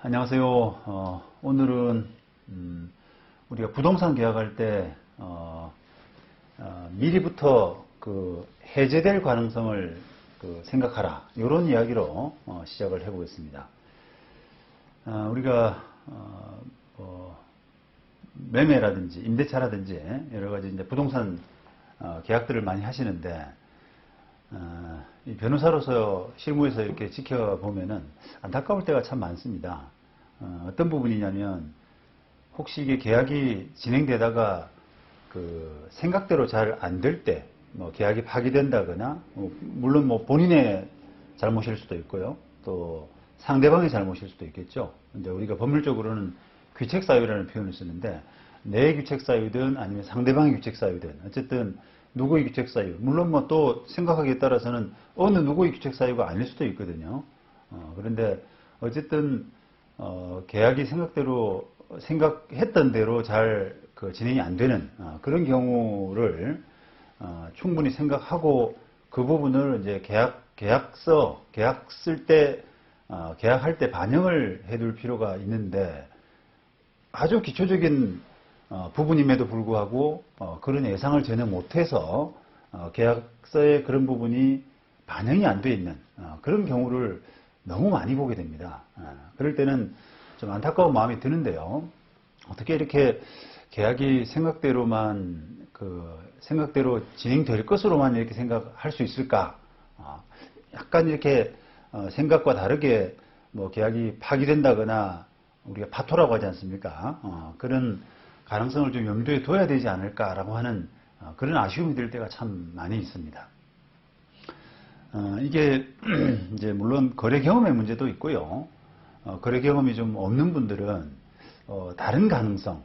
안녕하세요. 오늘은 우리가 부동산 계약할 때 미리부터 해제될 가능성을 생각하라, 이런 이야기로 시작을 해보겠습니다. 우리가 매매라든지 임대차라든지 여러 가지 이제 부동산 계약들을 많이 하시는데, 이 변호사로서 실무에서 이렇게 지켜보면은 안타까울 때가 참 많습니다. 어떤 부분이냐면, 혹시 이게 계약이 진행되다가 생각대로 잘 안 될 때, 계약이 파기된다거나, 물론 본인의 잘못일 수도 있고요, 또 상대방의 잘못일 수도 있겠죠. 근데 우리가 법률적으로는 규책사유라는 표현을 쓰는데, 내 규책사유든 아니면 상대방의 규책사유든 어쨌든 누구의 규책사유, 물론 또 생각하기에 따라서는 어느 누구의 규책사유가 아닐 수도 있거든요. 그런데 어쨌든 계약이 생각했던 대로 잘 진행이 안 되는 그런 경우를 충분히 생각하고, 그 부분을 이제 계약 쓸 때, 계약할 때 반영을 해둘 필요가 있는데, 아주 기초적인 부분임에도 불구하고 그런 예상을 전혀 못해서 계약서에 그런 부분이 반영이 안 돼 있는 그런 경우를 너무 많이 보게 됩니다. 그럴 때는 좀 안타까운 마음이 드는데요. 어떻게 이렇게 계약이 생각대로 진행될 것으로만 이렇게 생각할 수 있을까? 약간 이렇게 생각과 다르게 계약이 파기된다거나, 우리가 파토라고 하지 않습니까? 그런 가능성을 좀 염두에 둬야 되지 않을까라고 하는 그런 아쉬움이 들 때가 참 많이 있습니다. 이게 이제 물론 거래 경험의 문제도 있고요. 거래 경험이 좀 없는 분들은 다른 가능성,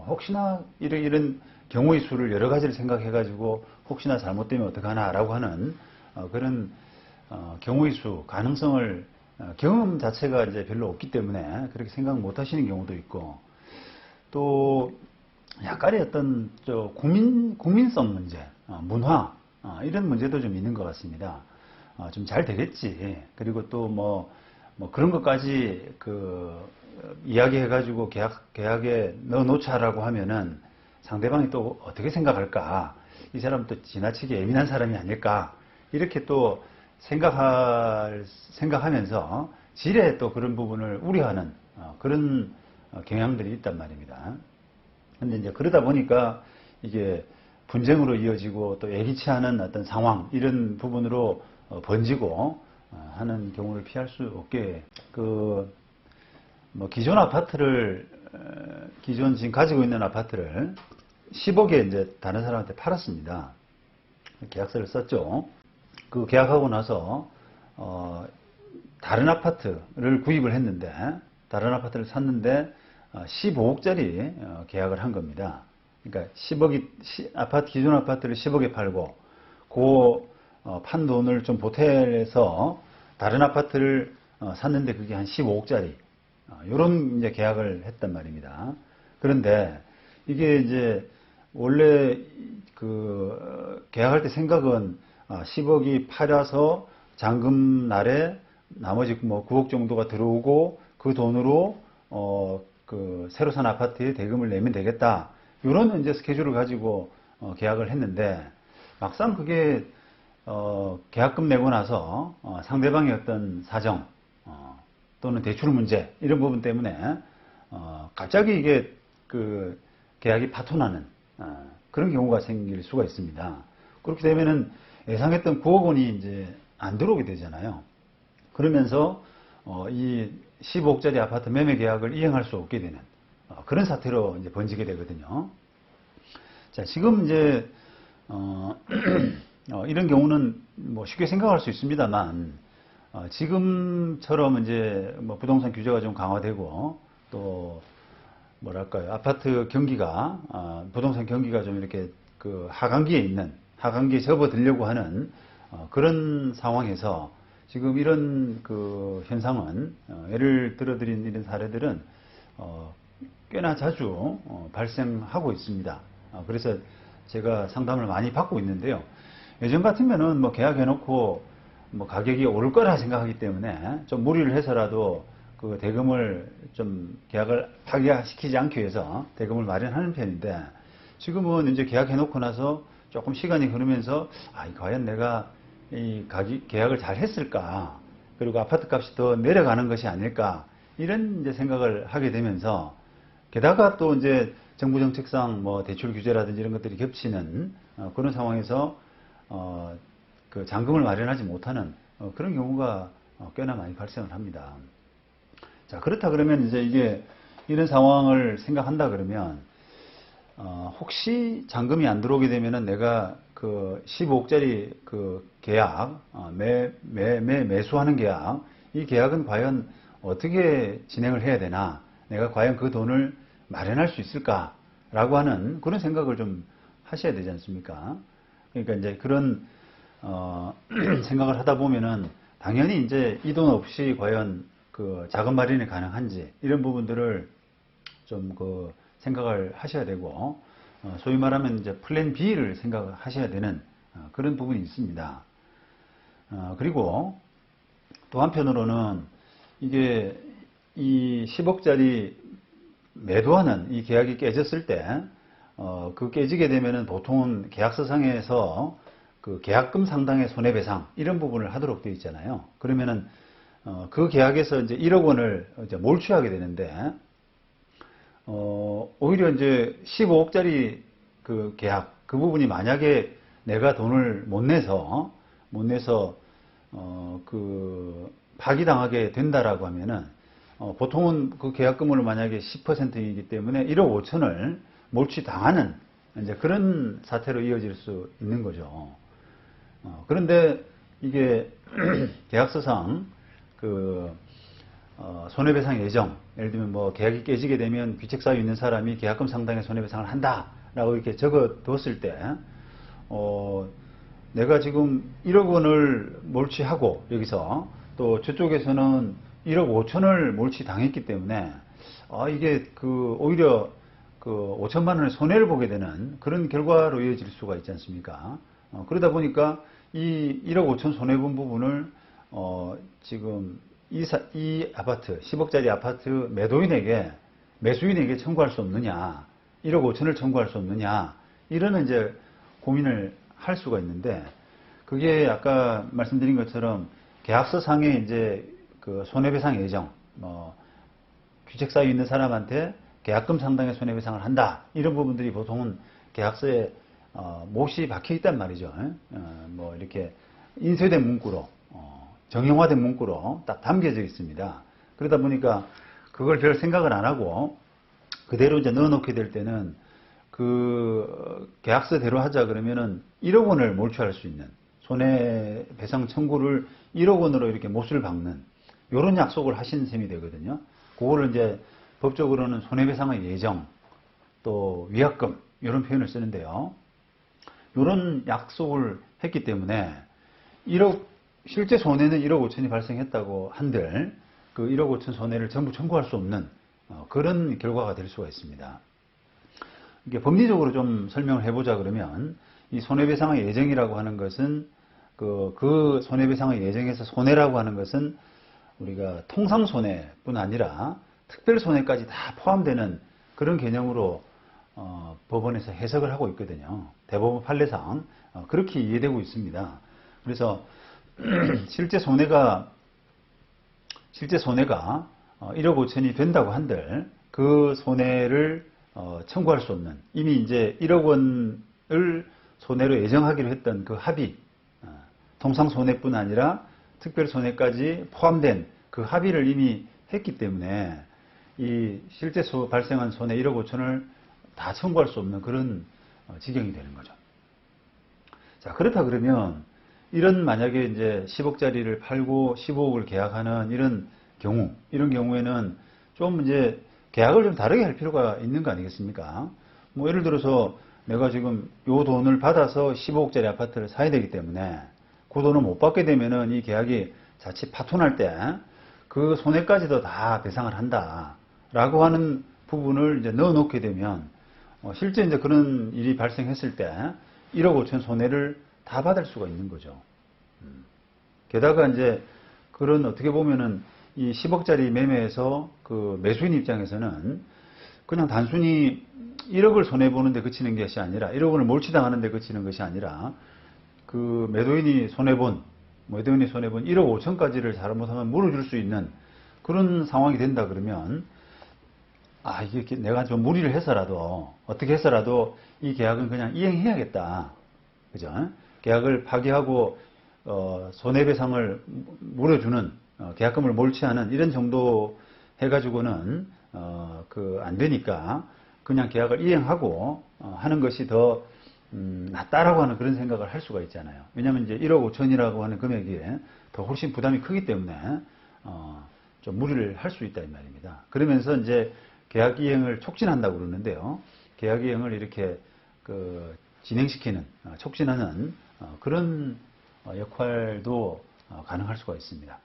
혹시나 이런 경우의 수를 여러 가지를 생각해가지고 혹시나 잘못되면 어떡하나라고 하는 그런 경우의 수, 가능성을, 경험 자체가 이제 별로 없기 때문에 그렇게 생각 못 하시는 경우도 있고, 또 약간의 어떤 국민성 문제, 문화, 이런 문제도 좀 있는 것 같습니다. 좀 잘 되겠지. 그리고 또 그런 것까지 이야기해가지고 계약에 넣어놓자라고 하면은 상대방이 또 어떻게 생각할까? 이 사람 또 지나치게 예민한 사람이 아닐까? 이렇게 또 생각하면서 지레 또 그런 부분을 우려하는 그런 경향들이 있단 말입니다. 근데 이제 그러다 보니까 이게 분쟁으로 이어지고, 또 예기치 않은 어떤 상황, 이런 부분으로 번지고 하는 경우를 피할 수 없게, 기존 지금 가지고 있는 아파트를 10억에 이제 다른 사람한테 팔았습니다. 계약서를 썼죠. 그 계약하고 나서 다른 아파트를 구입을 했는데, 다른 아파트를 샀는데 15억짜리 계약을 한 겁니다. 그러니까 기존 아파트를 10억에 팔고, 판 돈을 좀 보태서 다른 아파트를 샀는데 그게 한 15억짜리, 이런 이제 계약을 했단 말입니다. 그런데 이게 이제 원래 계약할 때 생각은 10억이 팔아서 잔금 날에 나머지 9억 정도가 들어오고, 그 돈으로 새로 산 아파트에 대금을 내면 되겠다, 이런 이제 스케줄을 가지고 계약을 했는데, 막상 그게 계약금 내고 나서 상대방의 어떤 사정, 또는 대출 문제, 이런 부분 때문에 갑자기 이게 계약이 파토나는 그런 경우가 생길 수가 있습니다. 그렇게 되면은 예상했던 9억 원이 이제 안 들어오게 되잖아요. 그러면서 이 15억짜리 아파트 매매 계약을 이행할 수 없게 되는 그런 사태로 이제 번지게 되거든요. 자, 지금 이제 이런 경우는 쉽게 생각할 수 있습니다만, 지금처럼 이제 부동산 규제가 좀 강화되고, 또 뭐랄까요, 아파트 경기가, 부동산 경기가 좀 이렇게 하강기에 접어들려고 하는 그런 상황에서 지금 이런 현상은, 예를 들어드린 이런 사례들은 꽤나 자주 발생하고 있습니다. 그래서 제가 상담을 많이 받고 있는데요. 예전 같으면은 계약해놓고 가격이 오를 거라 생각하기 때문에 좀 무리를 해서라도 그 대금을 좀 계약을 파기시키지 않기 위해서 대금을 마련하는 편인데, 지금은 이제 계약해놓고 나서 조금 시간이 흐르면서 과연 내가 이 계약을 잘 했을까, 그리고 아파트 값이 더 내려가는 것이 아닐까, 이런 이제 생각을 하게 되면서, 게다가 또 이제 정부 정책상 뭐 대출 규제라든지 이런 것들이 겹치는 그런 상황에서 그 잔금을 마련하지 못하는 그런 경우가 꽤나 많이 발생을 합니다. 자, 그렇다 그러면 이제 이게 이런 상황을 생각한다 그러면 혹시 잔금이 안 들어오게 되면은 내가 그 15억짜리 그 계약, 매수하는 계약, 이 계약은 과연 어떻게 진행을 해야 되나, 내가 과연 그 돈을 마련할 수 있을까라고 하는 그런 생각을 좀 하셔야 되지 않습니까? 그러니까 이제 그런 생각을 하다 보면은 당연히 이제 이 돈 없이 과연 그 자금 마련이 가능한지, 이런 부분들을 좀 그 생각을 하셔야 되고, 소위 말하면 이제 플랜 B를 생각하셔야 되는 그런 부분이 있습니다. 그리고 또 한편으로는 이게 이 10억짜리 매도하는 이 계약이 깨졌을 때, 그 깨지게 되면은 보통은 계약서상에서 그 계약금 상당의 손해배상 이런 부분을 하도록 되어 있잖아요. 그러면은 그 계약에서 이제 1억 원을 이제 몰취하게 되는데, 오히려 이제 15억짜리 그 계약, 그 부분이 만약에 내가 돈을 못 내서 그 파기당하게 된다라고 하면은, 보통은 그 계약금을 만약에 10%이기 때문에 1억 5천을 몰취당하는 이제 그런 사태로 이어질 수 있는 거죠. 그런데 이게 계약서상 그 손해배상 예정, 예를 들면 뭐 계약이 깨지게 되면 귀책사유 있는 사람이 계약금 상당의 손해배상을 한다라고 이렇게 적어뒀을 때, 내가 지금 1억 원을 몰취하고 여기서 또 저쪽에서는 1억 5천을 몰취당했기 때문에 이게 그 오히려 그 5천만 원의 손해를 보게 되는 그런 결과로 이어질 수가 있지 않습니까? 그러다 보니까 이 1억 5천 손해본 부분을 지금 이 아파트 10억짜리 아파트 매수인에게 청구할 수 없느냐, 1억 5천을 청구할 수 없느냐, 이런 이제 고민을 할 수가 있는데, 그게 아까 말씀드린 것처럼 계약서상에 이제 그 손해배상 예정, 귀책사유 있는 사람한테 계약금 상당의 손해배상을 한다, 이런 부분들이 보통은 계약서에 못이 박혀 있단 말이죠. 뭐 이렇게 인쇄된 문구로, 정형화된 문구로 딱 담겨져 있습니다. 그러다 보니까 그걸 별 생각을 안 하고 그대로 이제 넣어놓게 될 때는, 그 계약서대로 하자 그러면은 1억 원을 몰취할 수 있는 손해배상 청구를 1억 원으로 이렇게 못을 박는 이런 약속을 하신 셈이 되거든요. 그거를 이제 법적으로는 손해배상의 예정, 또 위약금 이런 표현을 쓰는데요. 이런 약속을 했기 때문에 실제 손해는 1억 5천이 발생했다고 한들 그 1억 5천 손해를 전부 청구할 수 없는 그런 결과가 될 수가 있습니다. 이게 법리적으로 좀 설명을 해보자 그러면, 이 손해배상의 예정이라고 하는 것은 그 손해배상의 예정에서 손해라고 하는 것은 우리가 통상손해뿐 아니라 특별손해까지 다 포함되는 그런 개념으로 법원에서 해석을 하고 있거든요. 대법원 판례상 그렇게 이해되고 있습니다. 그래서 실제 손해가 1억 5천이 된다고 한들 그 손해를 청구할 수 없는, 이미 이제 1억 원을 손해로 예정하기로 했던 그 합의, 통상손해뿐 아니라 특별손해까지 포함된 그 합의를 이미 했기 때문에 이 실제 발생한 손해 1억 5천을 다 청구할 수 없는 그런 지경이 되는 거죠. 자, 그렇다 그러면 이런 만약에 이제 10억짜리를 팔고 15억을 계약하는 이런 경우에는 좀 이제 계약을 좀 다르게 할 필요가 있는 거 아니겠습니까? 뭐 예를 들어서 내가 지금 요 돈을 받아서 15억짜리 아파트를 사야 되기 때문에 그 돈을 못 받게 되면은 이 계약이 자칫 파토날 때 그 손해까지도 다 배상을 한다라고 하는 부분을 이제 넣어놓게 되면, 실제 이제 그런 일이 발생했을 때 1억 5천 손해를 다 받을 수가 있는 거죠. 게다가 이제 그런 어떻게 보면은 이 10억짜리 매매에서 그 매수인 입장에서는 그냥 단순히 1억을 손해보는데 그치는 것이 아니라 1억 원을 몰치당하는데 그치는 것이 아니라 그 매도인이 손해본 1억 5천까지를 잘못하면 물어줄 수 있는 그런 상황이 된다 그러면 이게 내가 좀 무리를 해서라도 어떻게 해서라도 이 계약은 그냥 이행해야겠다. 그죠? 계약을 파기하고 손해배상을 물어주는 계약금을 몰치하는 이런 정도 해가지고는 안 되니까 그냥 계약을 이행하고 하는 것이 더 낫다라고 하는 그런 생각을 할 수가 있잖아요. 왜냐하면 이제 1억 5천이라고 하는 금액이 더 훨씬 부담이 크기 때문에 좀 무리를 할 수 있다 이 말입니다. 그러면서 이제 계약 이행을 촉진한다고 그러는데요. 계약 이행을 이렇게 진행시키는 촉진하는 그런 역할도 가능할 수가 있습니다.